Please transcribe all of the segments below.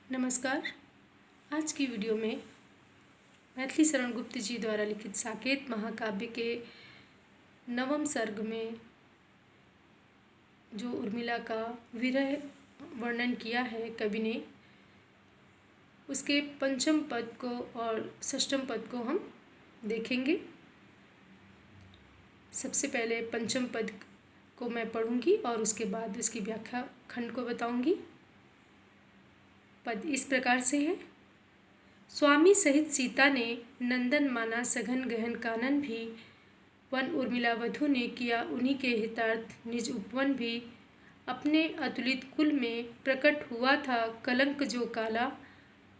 नमस्कार। आज की वीडियो में मैथिली शरण गुप्त जी द्वारा लिखित साकेत महाकाव्य के नवम सर्ग में जो उर्मिला का विरह वर्णन किया है कवि ने, उसके पंचम पद को और षष्ठम पद को हम देखेंगे। सबसे पहले पंचम पद को मैं पढ़ूंगी और उसके बाद उसकी व्याख्या खंड को बताऊंगी। पद इस प्रकार से है। स्वामी सहित सीता ने नंदन माना सघन गहन कानन भी, वन उर्मिला वधु ने किया उन्हीं के हितार्थ निज उपवन भी। अपने अतुलित कुल में प्रकट हुआ था कलंक जो काला,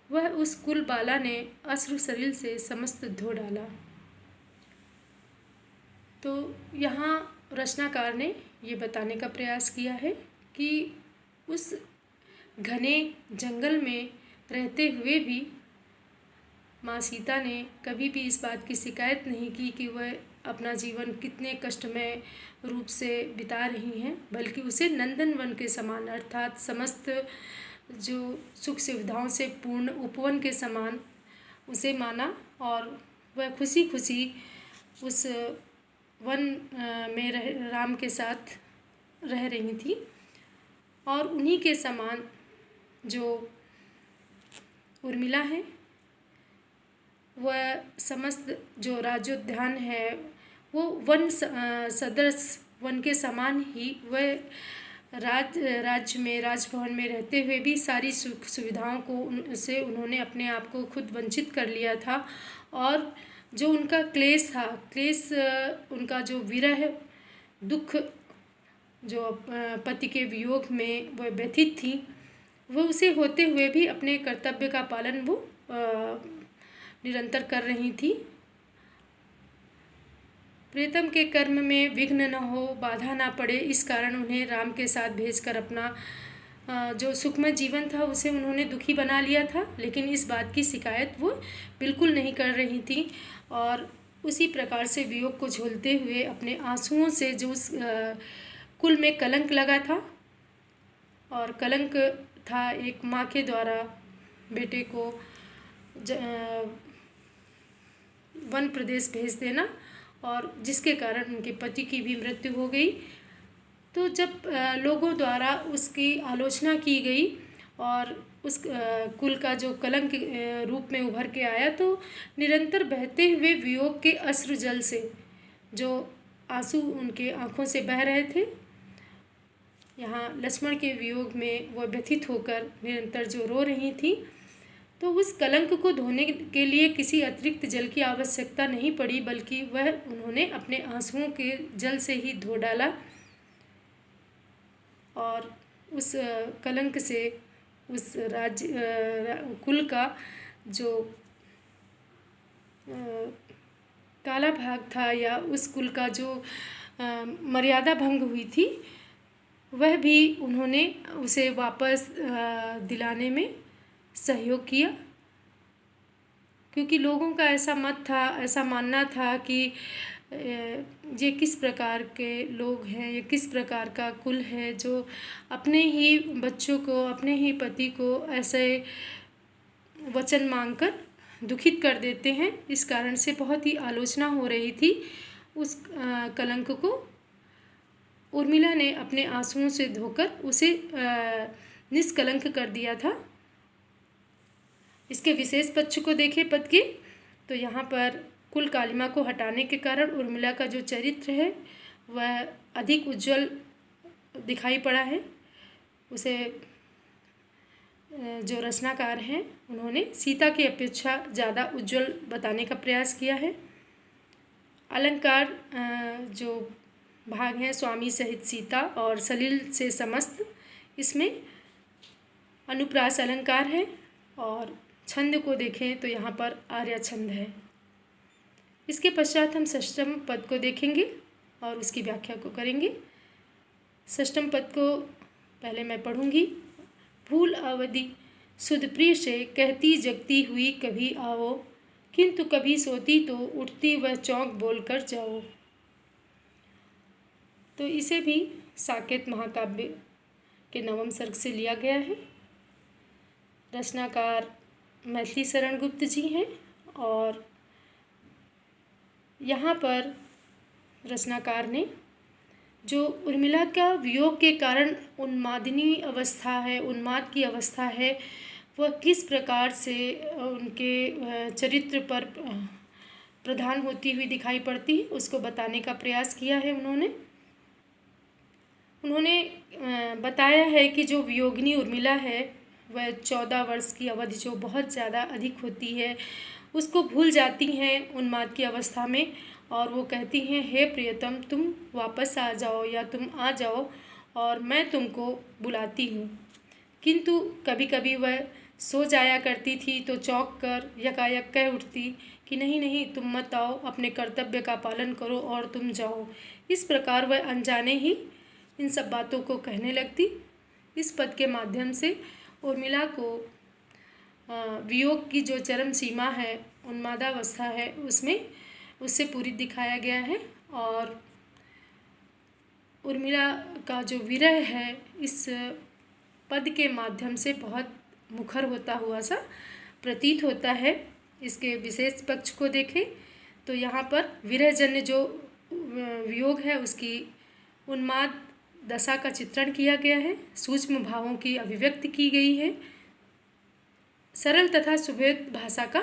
वह उस कुल बाला ने अश्रु सलिल से समस्त धो डाला। तो यहाँ रचनाकार ने ये बताने का प्रयास किया है कि उस घने जंगल में रहते हुए भी माँ सीता ने कभी भी इस बात की शिकायत नहीं की कि वह अपना जीवन कितने कष्टमय रूप से बिता रही हैं, बल्कि उसे नंदन वन के समान अर्थात समस्त जो सुख सुविधाओं से पूर्ण उपवन के समान उसे माना और वह खुशी खुशी उस वन में राम के साथ रह रही थी। और उन्हीं के समान जो उर्मिला है वह समस्त जो राज्योद्यान है वो वन सदृश वन के समान ही वह राज्य में राजभवन में रहते हुए भी सारी सुख सुविधाओं को से उन्होंने अपने आप को खुद वंचित कर लिया था। और जो उनका क्लेश था, उनका जो विरह दुख, जो पति के वियोग में वह व्यथित थी, वो उसे होते हुए भी अपने कर्तव्य का पालन वो निरंतर कर रही थी। प्रीतम के कर्म में विघ्न न हो, बाधा ना पड़े, इस कारण उन्हें राम के साथ भेजकर अपना जो सुखमय जीवन था उसे उन्होंने दुखी बना लिया था। लेकिन इस बात की शिकायत वो बिल्कुल नहीं कर रही थी और उसी प्रकार से वियोग को झेलते हुए अपने आंसुओं से जो उस कुल में कलंक लगा था, और कलंक था एक माँ के द्वारा बेटे को वन प्रदेश भेज देना और जिसके कारण उनके पति की भी मृत्यु हो गई। तो जब लोगों द्वारा उसकी आलोचना की गई और उस कुल का जो कलंक रूप में उभर के आया, तो निरंतर बहते हुए वियोग के अश्रु जल से जो आंसू उनके आँखों से बह रहे थे, यहाँ लक्ष्मण के वियोग में वह व्यथित होकर निरंतर जो रो रही थी, तो उस कलंक को धोने के लिए किसी अतिरिक्त जल की आवश्यकता नहीं पड़ी, बल्कि वह उन्होंने अपने आंसुओं के जल से ही धो डाला और उस कलंक से उस कुल का जो काला भाग था या उस कुल का जो मर्यादा भंग हुई थी, वह भी उन्होंने उसे वापस दिलाने में सहयोग किया। क्योंकि लोगों का ऐसा मत था, ऐसा मानना था कि ये किस प्रकार के लोग हैं, ये किस प्रकार का कुल है जो अपने ही बच्चों को, अपने ही पति को ऐसे वचन मांगकर दुखित कर देते हैं। इस कारण से बहुत ही आलोचना हो रही थी उस कलंक को। उर्मिला ने अपने आंसुओं से धोकर उसे निष्कलंक कर दिया था। इसके विशेष पक्ष को देखें पद के, तो यहाँ पर कुल कालिमा को हटाने के कारण उर्मिला का जो चरित्र है वह अधिक उज्जवल दिखाई पड़ा है। उसे जो रचनाकार हैं उन्होंने सीता की अपेक्षा ज़्यादा उज्जवल बताने का प्रयास किया है। अलंकार जो भाग हैं स्वामी सहित सीता और सलिल से समस्त, इसमें अनुप्रास अलंकार है। और छंद को देखें तो यहाँ पर आर्या छंद है। इसके पश्चात हम षष्ठम पद को देखेंगे और उसकी व्याख्या को करेंगे। षष्ठम पद को पहले मैं पढ़ूंगी। भूल अवधि सुध प्रिय से कहती जगती हुई कभी आओ, किंतु कभी सोती तो उठती वह चौंक बोलकर जाओ। तो इसे भी साकेत महाकाव्य के नवम सर्ग से लिया गया है। रचनाकार मैथिली शरण गुप्त जी हैं और यहाँ पर रचनाकार ने जो उर्मिला का वियोग के कारण उन्मादिनी अवस्था है, उन्माद की अवस्था है, वह किस प्रकार से उनके चरित्र पर प्रधान होती हुई दिखाई पड़ती है, उसको बताने का प्रयास किया है उन्होंने बताया है कि जो वियोगिनी उर्मिला है वह 14 वर्ष की अवधि जो बहुत ज़्यादा अधिक होती है उसको भूल जाती हैं उन्माद की अवस्था में, और वो कहती हैं, हे प्रियतम, तुम वापस आ जाओ या तुम आ जाओ और मैं तुमको बुलाती हूँ। किंतु कभी कभी वह सो जाया करती थी तो चौंक कर यकायक कह उठती कि नहीं नहीं, तुम मत आओ, अपने कर्तव्य का पालन करो और तुम जाओ। इस प्रकार वह अनजाने ही इन सब बातों को कहने लगती। इस पद के माध्यम से उर्मिला को वियोग की जो चरम सीमा है, उन्मादावस्था है, उससे पूरी दिखाया गया है। और उर्मिला का जो विरह है इस पद के माध्यम से बहुत मुखर होता हुआ सा प्रतीत होता है। इसके विशेष पक्ष को देखें तो यहाँ पर विरहजन्य जो वियोग है उसकी उन्माद दशा का चित्रण किया गया है, सूक्ष्म भावों की अभिव्यक्ति की गई है, सरल तथा सुभेद भाषा का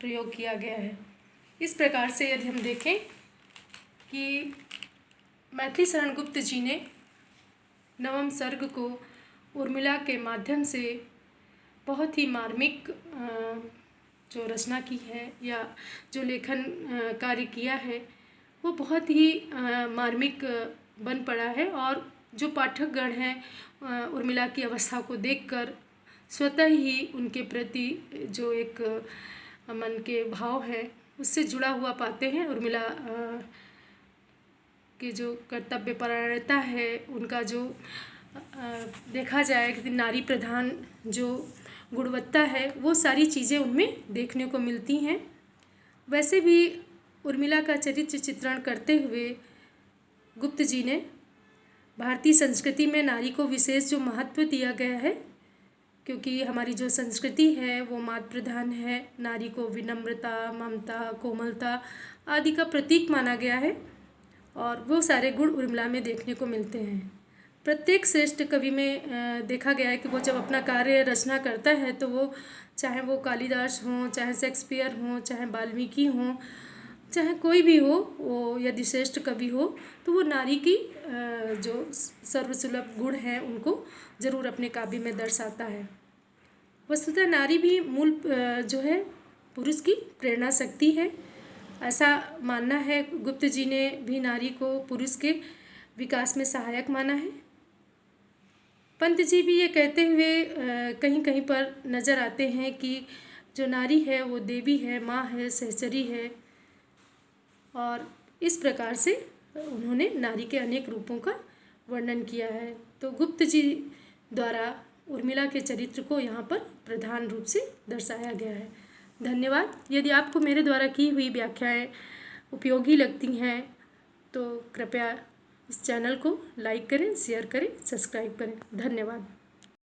प्रयोग किया गया है। इस प्रकार से यदि हम देखें कि मैथिली शरण गुप्त जी ने नवम सर्ग को उर्मिला के माध्यम से बहुत ही मार्मिक जो रचना की है या जो लेखन कार्य किया है वो बहुत ही मार्मिक बन पड़ा है। और जो पाठकगण हैं उर्मिला की अवस्था को देखकर स्वतः ही उनके प्रति जो एक मन के भाव है उससे जुड़ा हुआ पाते हैं। उर्मिला के जो कर्तव्य परायणता है, उनका जो देखा जाए कि नारी प्रधान जो गुणवत्ता है वो सारी चीज़ें उनमें देखने को मिलती हैं। वैसे भी उर्मिला का चरित्र चित्रण करते हुए गुप्त जी ने भारतीय संस्कृति में नारी को विशेष जो महत्व दिया गया है, क्योंकि हमारी जो संस्कृति है वो मातृ प्रधान है, नारी को विनम्रता, ममता, कोमलता आदि का प्रतीक माना गया है और वो सारे गुण उर्मिला में देखने को मिलते हैं। प्रत्येक श्रेष्ठ कवि में देखा गया है कि वो जब अपना कार्य रचना करता है तो वो चाहे वो कालिदास हों, चाहे शेक्सपियर हों, चाहे वाल्मीकि हों, चाहे कोई भी हो, वो यदि श्रेष्ठ कवि हो तो वो नारी की जो सर्वसुलभ गुण हैं उनको ज़रूर अपने काव्य में दर्शाता है। वस्तुतः नारी भी मूल जो है पुरुष की प्रेरणा शक्ति है, ऐसा मानना है। गुप्त जी ने भी नारी को पुरुष के विकास में सहायक माना है। पंत जी भी ये कहते हुए कहीं कहीं पर नज़र आते हैं कि जो नारी है वो देवी है, माँ है, सहचरी है, और इस प्रकार से उन्होंने नारी के अनेक रूपों का वर्णन किया है। तो गुप्त जी द्वारा उर्मिला के चरित्र को यहाँ पर प्रधान रूप से दर्शाया गया है। धन्यवाद। यदि आपको मेरे द्वारा की हुई व्याख्याएं उपयोगी लगती हैं तो कृपया इस चैनल को लाइक करें, शेयर करें, सब्सक्राइब करें। धन्यवाद।